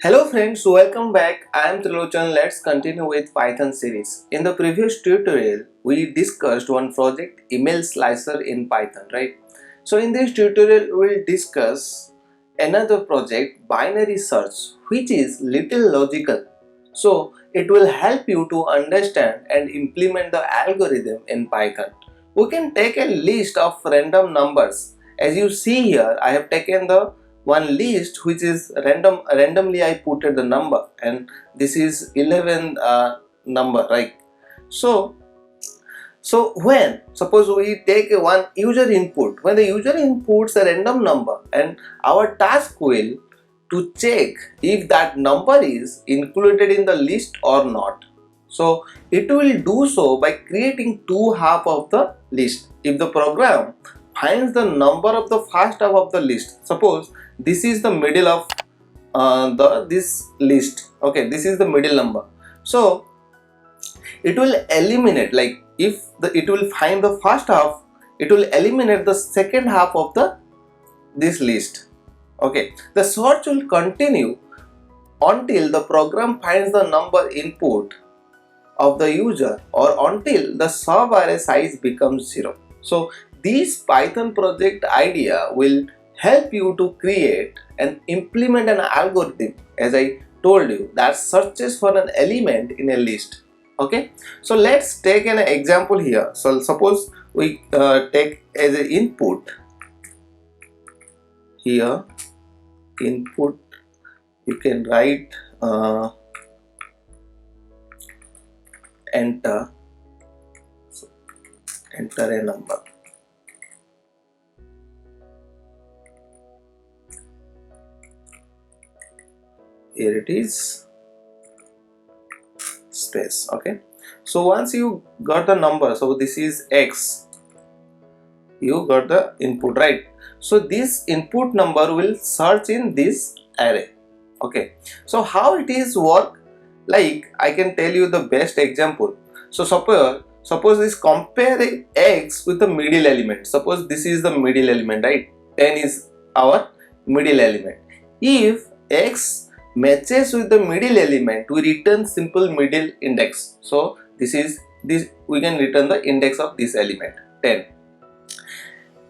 Hello friends, welcome back. I am Trilochan. Let's continue with Python series. In the previous tutorial, we discussed one project, email slicer in Python, right? So in this tutorial, we will discuss another project, binary search, which is little logical. So it will help you to understand and implement the algorithm in Python. We can take a list of random numbers. As you see here, I have taken the one list which is randomly I put the number, and this is 11 number, right? So when suppose we take one user input, when the user inputs a random number, and our task will to check if that number is included in the list or not. So it will do so by creating two half of the list. If the program finds the number of the first half of the list, suppose this is the middle of this list, okay, this is the middle number, so it will eliminate, like if it will find the first half, it will eliminate the second half of this list. Okay, the search will continue until the program finds the number input of the user or until the sub array size becomes 0. So this Python project idea will help you to create and implement an algorithm, as I told you, that searches for an element in a list. Okay, so let's take an example here. So suppose we take as an input here, input, you can write enter, so enter a number. Here it is, space. Okay, so once you got the number, so this is x, you got the input, right? So this input number will search in this array. Okay, so how it is work, like I can tell you the best example. So suppose this compare x with the middle element. Suppose this is the middle element, right? 10 is our middle element. If x matches with the middle element, we return simple middle index. So this we can return the index of this element 10.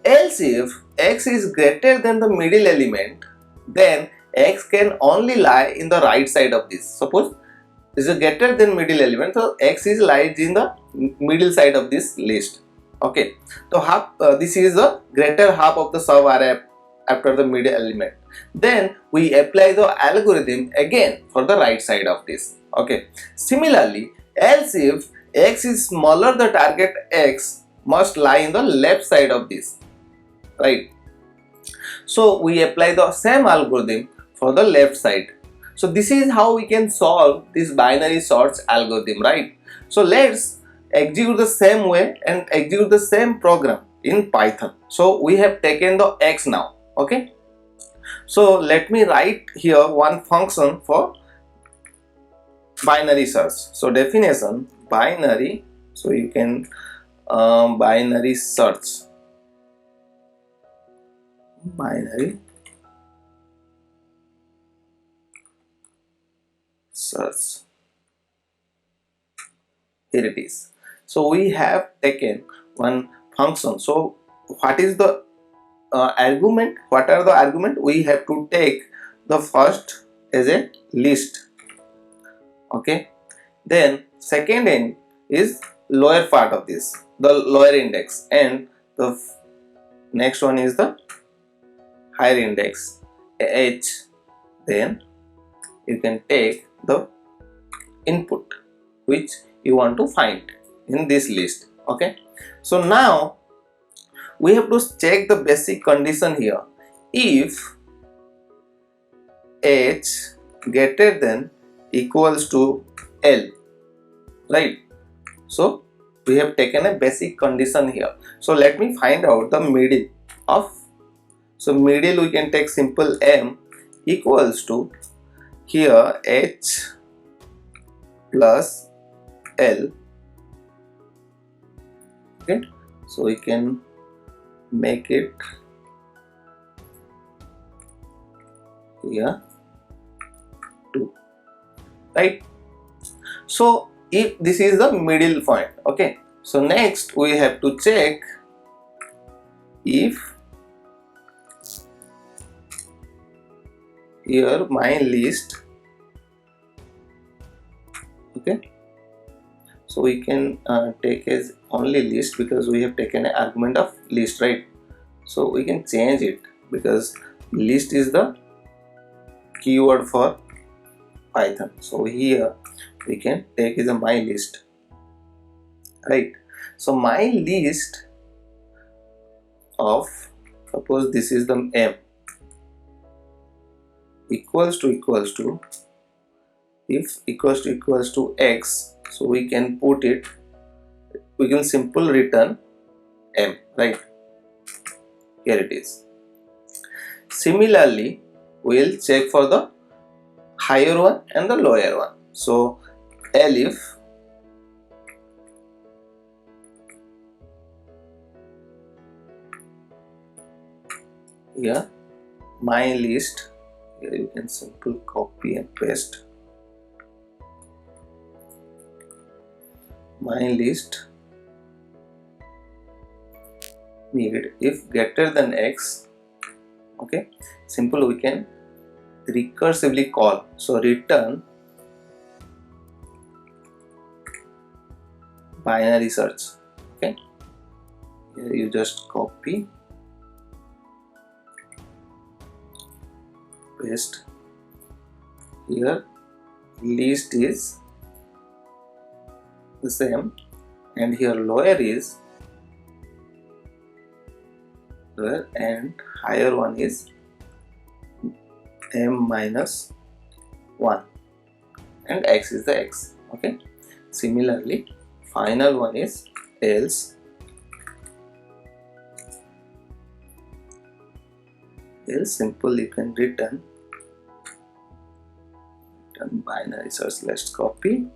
Else if x is greater than the middle element, then x can only lie in the right side of this. Suppose this is greater than middle element, so x is lies in the middle side of this list. Okay, so this is the greater half of the sub array after the middle element. Then we apply the algorithm again for the right side of this. Okay, similarly, else if x is smaller, the target x must lie in the left side of this, right? So we apply the same algorithm for the left side. So this is how we can solve this binary search algorithm, right? So let's execute the same way and execute the same program in Python. So we have taken the x now. Okay, so let me write here one function for binary search. So definition binary, so you can binary search, binary search, here it is. So we have taken one function. So what is the argument? What are the argument? We have to take the first as a list. Okay, then second end is lower part of this, the lower index, and the next one is the higher index h. Then you can take the input which you want to find in this list. Okay, so now we have to check the basic condition here. If h greater than equals to L, right? So we have taken a basic condition here. So let me find out the middle of, so middle we can take simple m equals to here h plus L. Okay, so we can make it here 2, right? So if this is the middle point, okay, so next we have to check if here my list, okay, so we can take as only list because we have taken an argument of list, right? So we can change it because list is the keyword for Python. So here we can take as a my list, right? So my list of, suppose this is the m, equals to if equals to x, so we can put it, we can simple return m, right? Here it is. Similarly, we'll check for the higher one and the lower one. So elif here my list, here you can simple copy and paste my list, need if greater than x, okay, simple we can recursively call, so return binary search, okay, here you just copy, paste, here list is the same and here lower is lower and higher one is m minus 1 and x is the x, okay. Similarly final one is else simple you can return binary search, let's copy,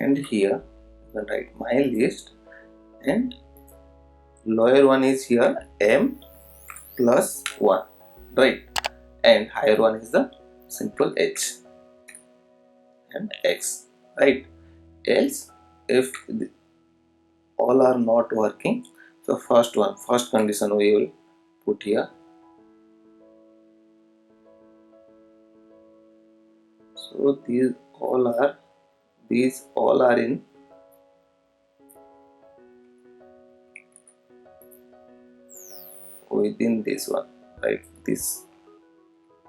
and here you can write my list and lower one is here m plus 1, right, and higher one is the simple h and x, right. Else if all are not working, so first condition we will put here, so these all are in within this one, right, this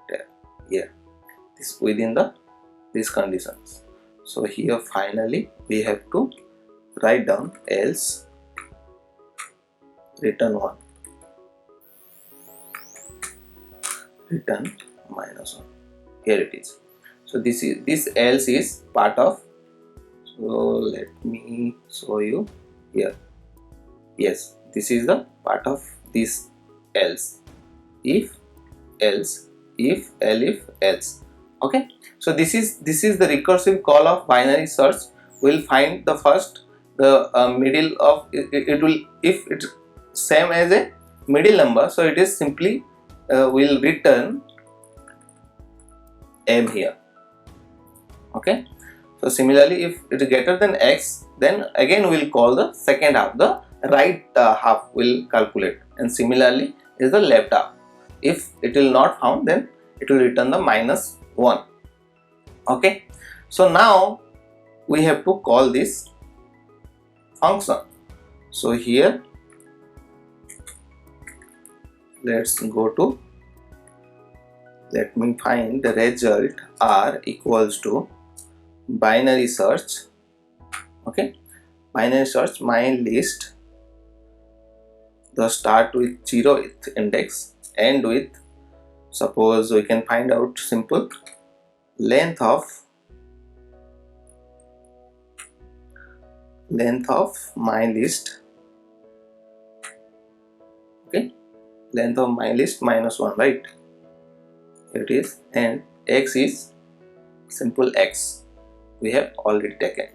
tab, yeah, this within the these conditions. So here finally we have to write down else return 1, return minus 1, here it is. So this else is part of, so let me show you here, yes, this is the part of this else, if else, if elif else, okay. So this is the recursive call of binary search. We'll find the first, the middle of it will, if it's same as a middle number, so it is simply will return m here, okay. So similarly if it is greater than x, then again we'll call the second half, the right half will calculate, and similarly is the left half. If it will not found, then it will return the minus 1, okay. So now we have to call this function. So here let's go to, let me find the result r equals to binary search, okay, binary search my list, the start with 0th index, end with, suppose we can find out simple length of my list, okay, length of my list minus 1, right, here it is, and x is simple x, we have already taken,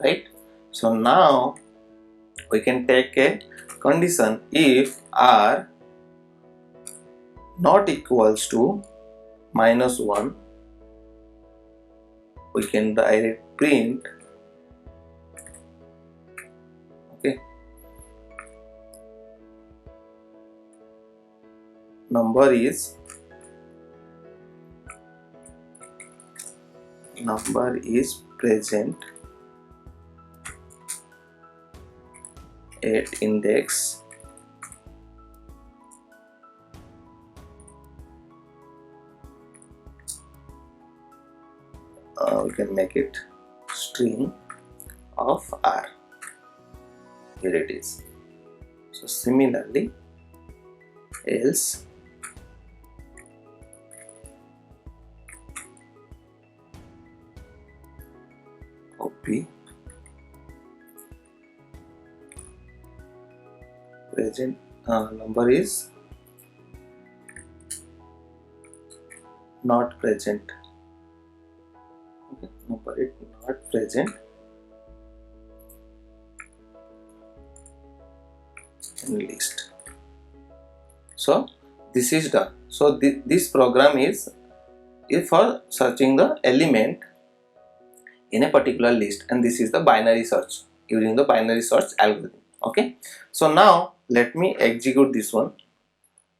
right. So now we can take a condition, if r not equals to minus 1, we can write print. Okay, number is present at index we can make it string of R. Here it is. So similarly, else copy present number is not present. Okay, number is not present in list. So this is done. So this program is for searching the element in a particular list, and this is the binary search using the binary search algorithm. Okay, so now let me execute this one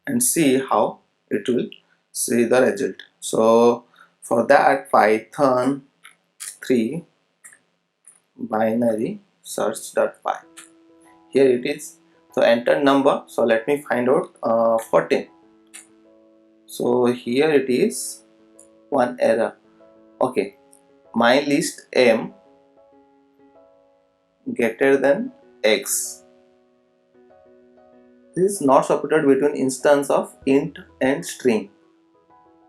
and see how it will see the result. So for that, Python 3 binary search.py, here it is. So enter number. So let me find out 14. So here it is, one error. Okay, my list m greater than x. This is not separated between instance of int and string.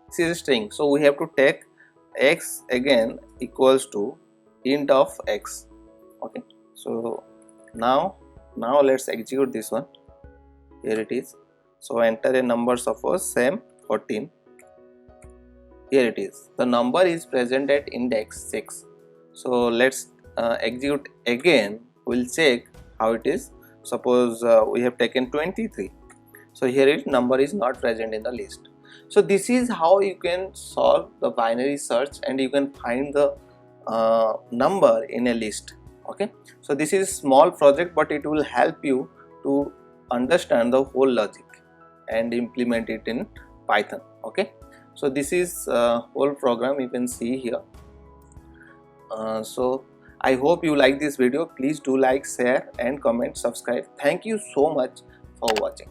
This is a string, so we have to take x again equals to int of x. Okay, so now let's execute this one. Here it is. So enter a number, suppose same 14. Here it is. The number is present at index 6. So let's execute again. We'll check how it is. Suppose we have taken 23. So here it number is not present in the list. So this is how you can solve the binary search and you can find the number in a list. Okay, so this is a small project, but it will help you to understand the whole logic and implement it in Python. Okay, so this is whole program you can see here. So I hope you like this video. Please do like, share and comment, subscribe. Thank you so much for watching.